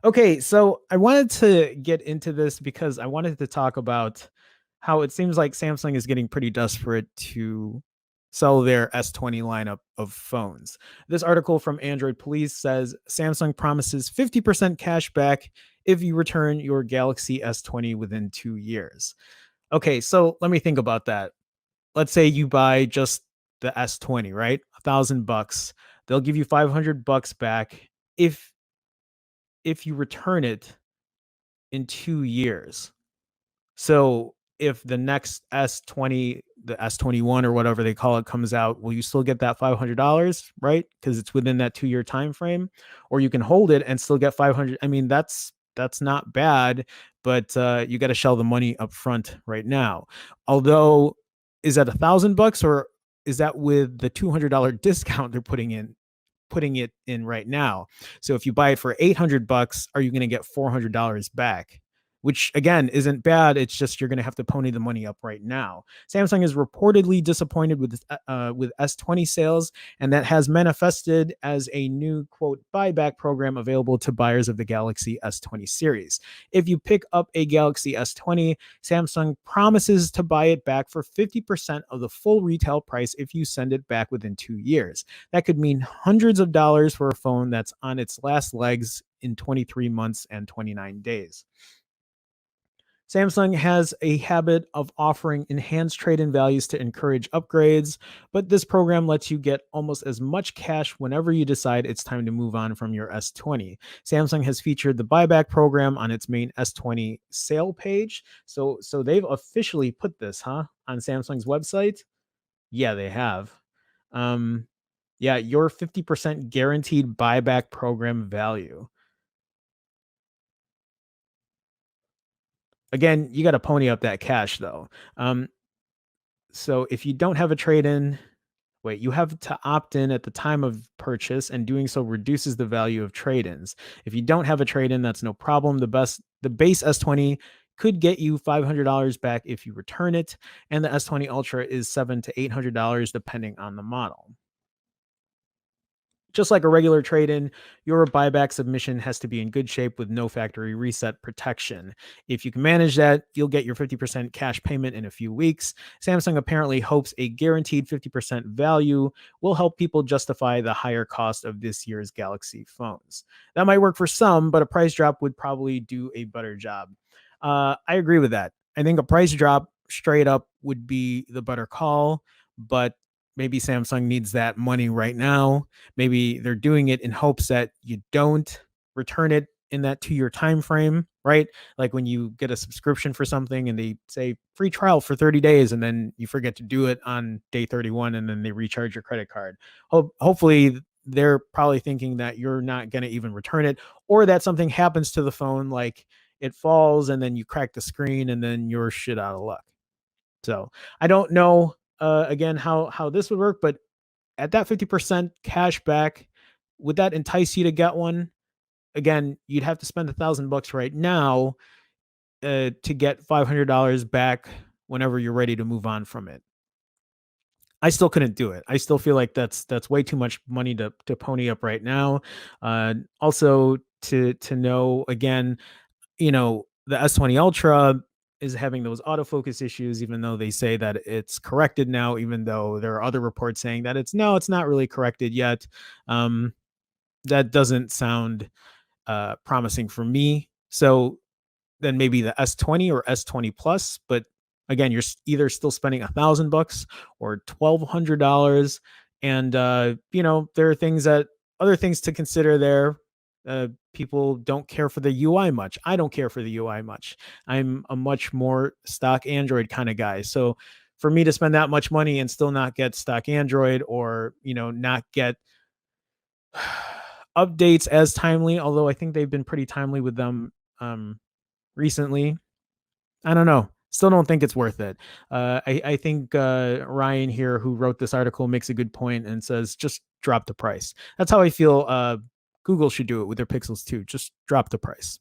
Okay, so I wanted to get into this because I wanted to talk about how it seems like Samsung is getting pretty desperate to sell their S20 lineup of phones. This article from Android Police says Samsung promises 50% cash back if you return your Galaxy S20 within 2 years. Okay, so let me think about that. Let's say you buy just the S20, right? $1,000. They'll give you $500 back if you return it in 2 years. So if the next S20, the S21 or whatever they call it comes out, will you still get that $500, right? Because it's within that 2 year time frame, or you can hold it and still get 500. I mean, that's not bad, but you got to shell the money up front right now. Although, is that $1,000 or is that with the $200 discount they're putting it in right now? So if you buy it for $800, are you going to get $400 back? Which again isn't bad. It's just you're going to have to pony the money up right now. Samsung is reportedly disappointed with S20 sales, and that has manifested as a new quote buyback program available to buyers of the Galaxy S20 series. If you pick up a Galaxy S20, Samsung promises to buy it back for 50% of the full retail price if you send it back within 2 years. That could mean hundreds of dollars for a phone that's on its last legs in 23 months and 29 days. Samsung has a habit of offering enhanced trade in values to encourage upgrades, but this program lets you get almost as much cash whenever you decide it's time to move on from your S20. Samsung has featured the buyback program on its main S20 sale page. So they've officially put this, on Samsung's website? Yeah, they have. Um, yeah, your 50% guaranteed buyback program value. Again, you got to pony up that cash though. So if you don't have a trade in, wait, you have to opt in at the time of purchase, and doing so reduces the value of trade ins. If you don't have a trade in, that's no problem. The base S20 could get you $500 back if you return it, and the S20 Ultra is $700 to $800 depending on the model. Just like a regular trade in, your buyback submission has to be in good shape with no factory reset protection. If you can manage that, you'll get your 50% cash payment in a few weeks. Samsung apparently hopes a guaranteed 50% value will help people justify the higher cost of this year's Galaxy phones. That might work for some, but a price drop would probably do a better job. I agree with that. I think a price drop straight up would be the better call, but maybe Samsung needs that money right now. Maybe they're doing it in hopes that you don't return it in that 2 year time frame, right? Like when you get a subscription for something and they say free trial for 30 days and then you forget to do it on day 31 and then they recharge your credit card. Hopefully they're probably thinking that you're not going to even return it, or that something happens to the phone, like it falls and then you crack the screen and then you're shit out of luck. So I don't know, again, how this would work, but at that 50% cash back, would that entice you to get one? Again, you'd have to spend $1,000 right now to get $500 back whenever you're ready to move on from it. I still couldn't do it. I still feel like that's way too much money to pony up right now. Also, to know again, the S20 Ultra is having those autofocus issues, even though they say that it's corrected now, even though there are other reports saying that it's not really corrected yet. That doesn't sound promising for me. So then maybe the S20 or S20 Plus, but again, you're either still spending $1,000 or $1,200, and there are other things to consider there. People don't care for the UI much. I don't care for the UI much. I'm a much more stock Android kind of guy. So for me to spend that much money and still not get stock Android, or not get updates as timely, although I think they've been pretty timely with them recently. I don't know. Still don't think it's worth it. I think Ryan here, who wrote this article, makes a good point and says just drop the price. That's how I feel Google should do it with their Pixels too. Just drop the price.